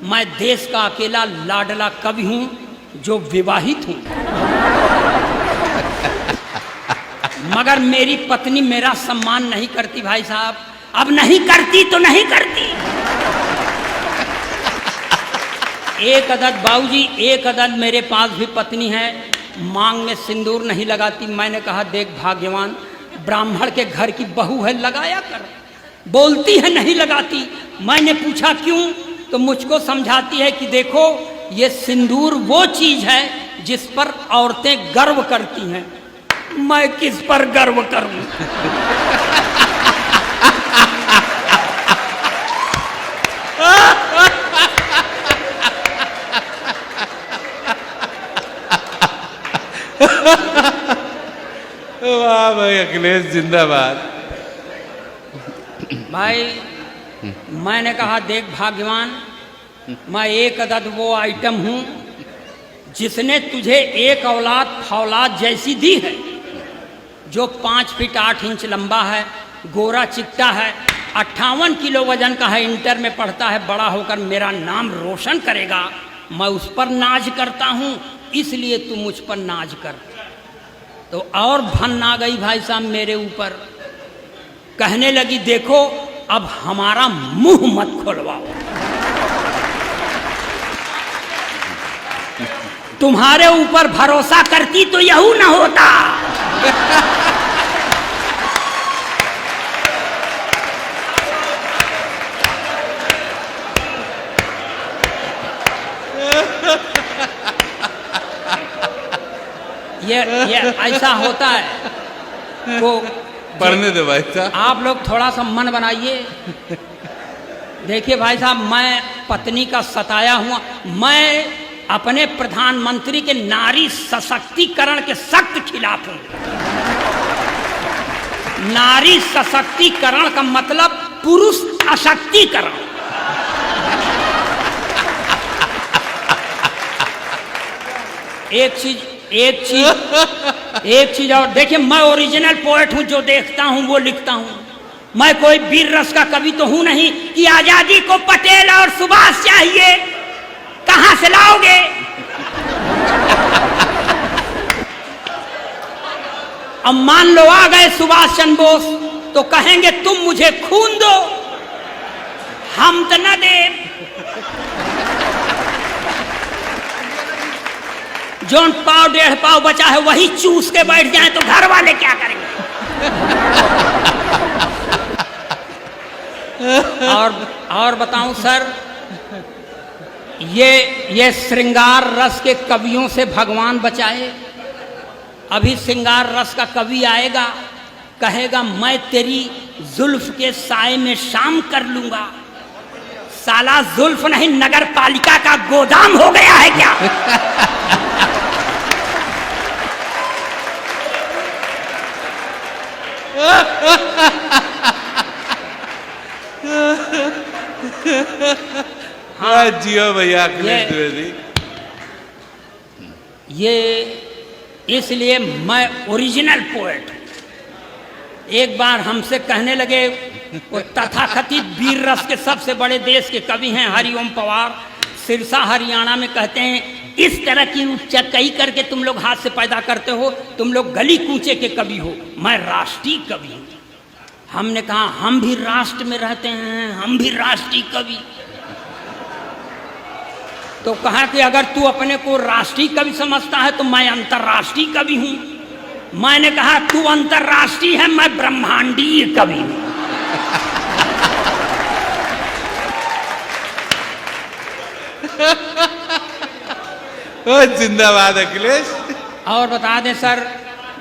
मैं देश का अकेला लाडला कवि हूं जो विवाहित हूं, मगर मेरी पत्नी मेरा सम्मान नहीं करती भाई साहब। अब नहीं करती तो नहीं करती। एक अदद बाबूजी, एक अदद मेरे पास भी पत्नी है, मांग में सिंदूर नहीं लगाती। मैंने कहा देख भाग्यवान, ब्राह्मण के घर की बहू है, लगाया कर। बोलती है नहीं लगाती। मैंने पूछा क्यों, तो मुझको समझाती है कि देखो ये सिंदूर वो चीज है जिस पर औरतें गर्व करती हैं। मैं किस पर गर्व करूं? वाह भाई, अखिलेश जिंदाबाद। भाई मैंने कहा देख भाग्यवान, मैं एक अदद वो आइटम हूं जिसने तुझे एक औलाद फौलाद जैसी दी है, जो 5 फीट 8 इंच लंबा है, गोरा चिट्टा है, 58 किलो वजन का है, इंटर में पढ़ता है, बड़ा होकर मेरा नाम रोशन करेगा। मैं उस पर नाज करता हूं, इसलिए तू मुझ पर नाज कर। तो और भन आ गई भाई साहब मेरे ऊपर। कहने लगी देखो अब हमारा मुंह मत खोलवाओ, तुम्हारे ऊपर भरोसा करती तो यहू न होता। ये ऐसा होता है। तो पढ़ने दो भाई साहब, आप लोग थोड़ा सा मन बनाइए। देखिए भाई साहब, मैं पत्नी का सताया हुआ, मैं अपने प्रधानमंत्री के नारी सशक्तिकरण के सख्त खिलाफ हूं। नारी सशक्तिकरण का मतलब पुरुष अशक्तिकरण। एक चीज और देखिए, मैं ओरिजिनल पोएट हूं, जो देखता हूं वो लिखता हूं। मैं कोई वीर रस का कवि तो हूं नहीं कि आजादी को पटेल और सुभाष चाहिए, कहां से लाओगे? अब मान लो आ गए सुभाष चंद्र बोस, तो कहेंगे तुम मुझे खून दो, हम तो न दे। जोन पाव 1.5 पाव बचा है वही चूस के बैठ जाए तो घर वाले क्या करेंगे? और बताऊं सर, ये श्रृंगार रस के कवियों से भगवान बचाए। अभी श्रृंगार रस का कवि आएगा, कहेगा मैं तेरी जुल्फ के साए में शाम कर लूंगा। साला जुल्फ नहीं, नगर पालिका का गोदाम हो गया है क्या? हाँ जियो भैया अखिलेश द्विवेदी। ये इसलिए मैं ओरिजिनल पोएट। एक बार हमसे कहने लगे, वो तथाकथित वीर रस के सबसे बड़े देश के कवि हैं हरिओम पवार, सिरसा हरियाणा में, कहते हैं इस तरह की चकई करके तुम लोग हाथ से पैदा करते हो, तुम लोग गली कूचे के कवि हो, मैं राष्ट्रीय कवि हूं। हमने कहा हम भी राष्ट्र में रहते हैं, हम भी राष्ट्रीय कवि। तो कहा कि अगर तू अपने को राष्ट्रीय कवि समझता है तो मैं अंतर्राष्ट्रीय कवि हूं। मैंने कहा तू अंतर्राष्ट्रीय है, मैं ब्रह्मांडीय कवि हूं। जिंदाबाद अखिलेश। और बता दें सर,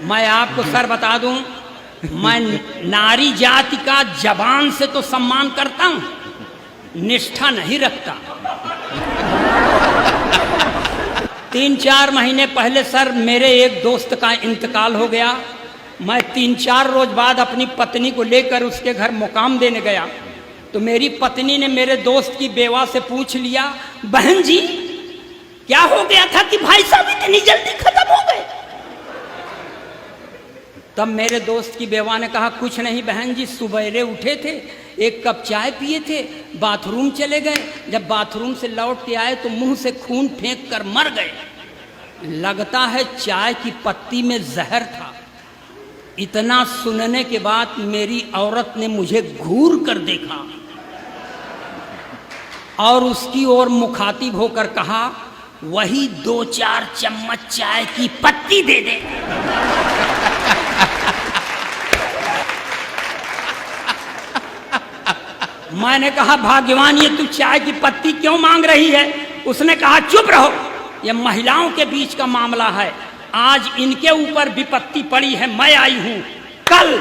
मैं आपको सर बता दूं, मैं नारी जाति का जबान से तो सम्मान करता हूं, निष्ठा नहीं रखता। 3-4 महीने पहले सर मेरे एक दोस्त का इंतकाल हो गया। मैं 3-4 रोज बाद अपनी पत्नी को लेकर उसके घर मुकाम देने गया, तो मेरी पत्नी ने मेरे दोस्त की बेवा से पूछ लिया, बहन जी क्या हो गया था कि भाई साहब इतनी जल्दी खत्म हो गए? तब मेरे दोस्त की बेवा ने कहा कुछ नहीं बहन जी, सुबेरे उठे थे, एक कप चाय पिए थे, बाथरूम चले गए, जब बाथरूम से लौट के आए तो मुंह से खून फेंक कर मर गए। लगता है चाय की पत्ती में जहर था। इतना सुनने के बाद मेरी औरत ने मुझे घूर कर देखा और उसकी ओर मुखातिब होकर कहा, वही 2-4 चम्मच चाय की पत्ती दे दे। मैंने कहा भाग्यवान, ये तू चाय की पत्ती क्यों मांग रही है? उसने कहा चुप रहो, ये महिलाओं के बीच का मामला है, आज इनके ऊपर विपत्ति पड़ी है, मैं आई हूं, कल